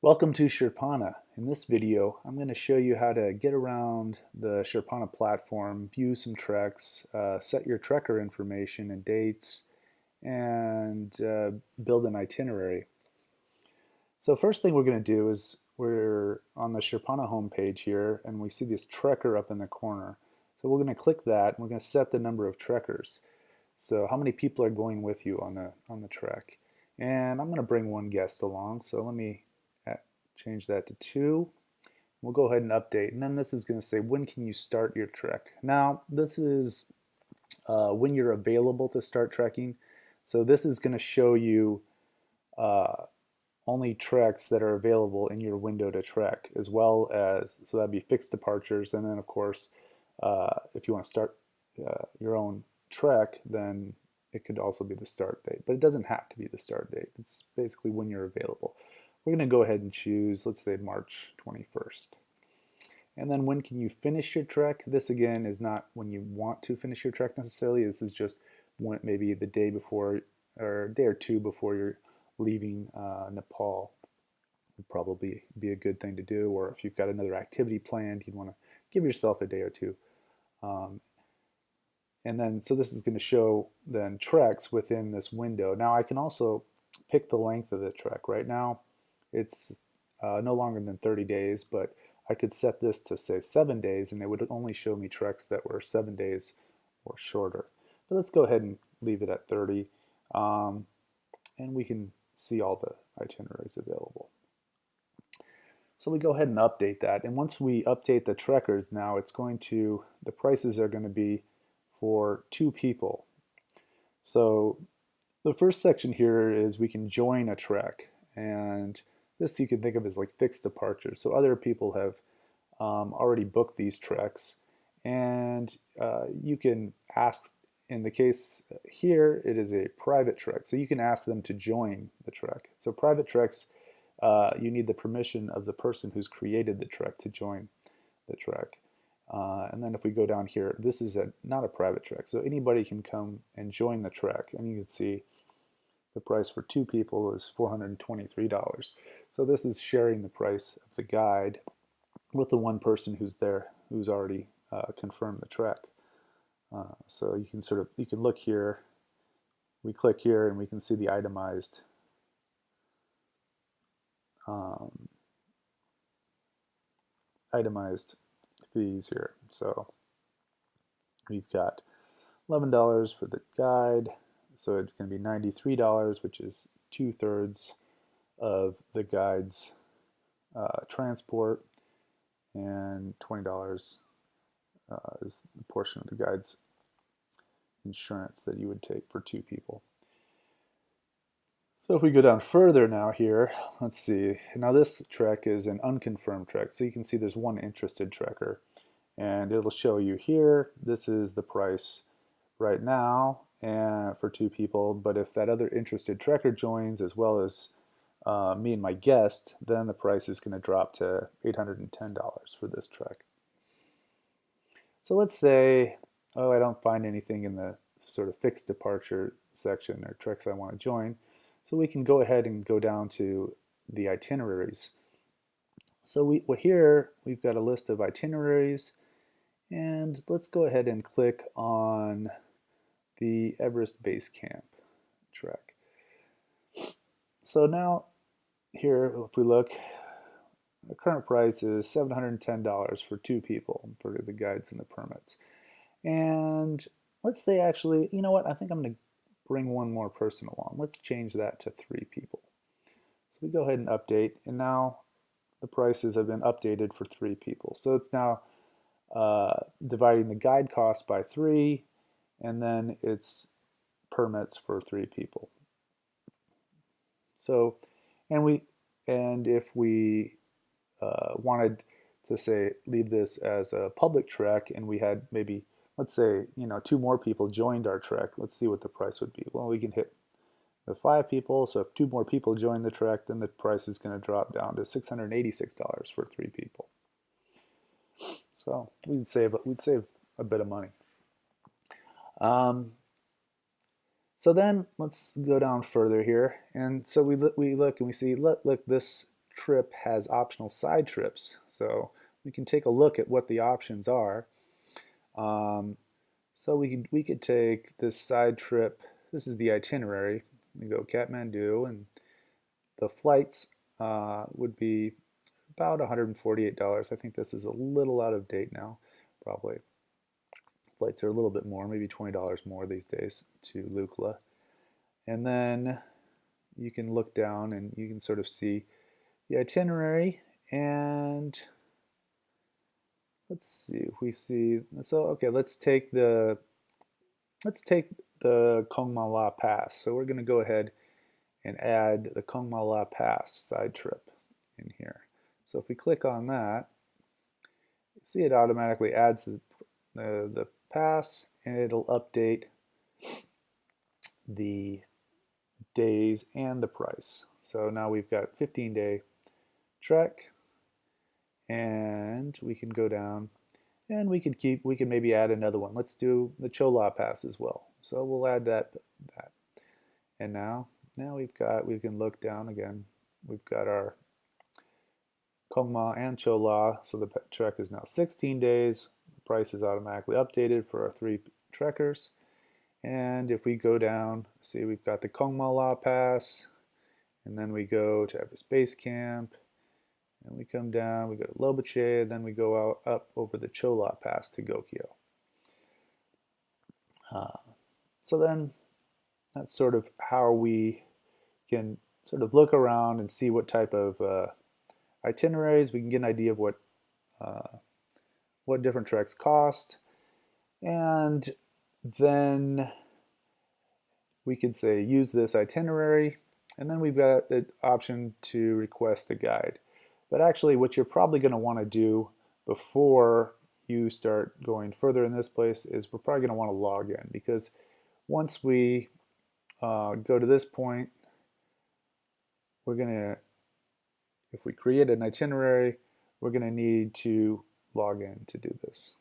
Welcome to Sherpana. In this video, I'm going to show you how to get around the Sherpana platform, view some treks, set your trekker information and dates, and build an itinerary. So first thing we're going to do is we're on the Sherpana homepage here, and we see this trekker up in the corner. So we're going to click that, and we're going to set the number of trekkers. So how many people are going with you on the trek? And I'm going to bring one guest along, so let me change that to 2. We'll go ahead and update, and then this is going to say when can you start your trek. Now this is when you're available to start trekking, so this is going to show you only treks that are available in your window to trek, as well as, so that'd be fixed departures, and then of course if you want to start your own trek, then it could also be the start date, but it doesn't have to be the start date. It's basically when you're available. We're going to go ahead and choose, let's say, March 21st. And then when can you finish your trek? This again is not when you want to finish your trek necessarily. This is just when, maybe the day before or a day or two before you're leaving Nepal. Would probably be a good thing to do. Or if you've got another activity planned, you'd want to give yourself a day or two. And then, so this is going to show then treks within this window. Now I can also pick the length of the trek. Right now it's no longer than 30 days, but I could set this to say 7 days, and it would only show me treks that were 7 days or shorter. But let's go ahead and leave it at 30, and we can see all the itineraries available. So we go ahead and update that, and once we update the trekkers, now it's going to, the prices are going to be for 2 people. So the first section here is we can join a trek, and this you can think of as like fixed departures. So other people have already booked these treks, and you can ask, in the case here, it is a private trek. So you can ask them to join the trek. So private treks, you need the permission of the person who's created the trek to join the trek. And then if we go down here, this is not a private trek. So anybody can come and join the trek, and you can see the price for 2 people is $423. So this is sharing the price of the guide with the one person who's there, who's already confirmed the trek. So you can you can look here, we click here, and we can see the itemized fees here. So we've got $11 for the guide, so it's going to be $93, which is 2/3 of the guide's transport, and $20 is the portion of the guide's insurance that you would take for 2 people. So if we go down further now here, let's see. Now this trek is an unconfirmed trek, so you can see there's one interested trekker, and it'll show you here, this is the price right now and for 2 people, but if that other interested trekker joins as well as me and my guest, then the price is going to drop to $810 for this trek. So let's say, oh, I don't find anything in the sort of fixed departure section or treks I want to join, so we can go ahead and go down to the itineraries. So here we've got a list of itineraries, and let's go ahead and click on the Everest Base Camp trek. So now here, if we look, the current price is $710 for 2 people for the guides and the permits. And let's say, actually, you know what, I think I'm going to bring one more person along. Let's change that to 3 people. So we go ahead and update, and now the prices have been updated for 3 people. So it's now dividing the guide cost by 3, and then it's permits for 3 people. So, and if we wanted to say leave this as a public trek, and we had maybe, let's say, 2 more people joined our trek, let's see what the price would be. Well, we can hit the 5 people, so if 2 more people join the trek, then the price is going to drop down to $686 for 3 people. So we'd save a bit of money. So then let's go down further here, and so we look and we see, look, this trip has optional side trips. So we can take a look at what the options are. Um, so we could take this side trip. This is the itinerary. We go Kathmandu, and the flights would be about $148. I think this is a little out of date now, probably. Flights are a little bit more, maybe $20 more these days to Lukla. And then you can look down and you can sort of see the itinerary, and let's see if we see, so okay, let's take the Kongma Pass. So we're going to go ahead and add the Kongma Pass side trip in here. So if we click on that, see it automatically adds the pass, and it'll update the days and the price. So now we've got 15-day trek, and we can go down and we can maybe add another one. Let's do the Chola Pass as well. So we'll add that. And now we can look down again. We've got our Kongma and Chola, so the trek is now 16 days. The price is automatically updated for our 3 trekkers. And if we go down, see we've got the Kongma Pass, and then we go to Everest Base Camp, and we come down, we go to Lobuche, and then we go up over the Chola Pass to Gokyo. So then that's sort of how we can sort of look around and see what type of itineraries. We can get an idea of what different treks cost, and then we could say use this itinerary, and then we've got the option to request a guide. But actually what you're probably going to want to do before you start going further in this place is we're probably going to want to log in, because once we go to this point, we're going to, if we create an itinerary, we're going to need to log in to do this.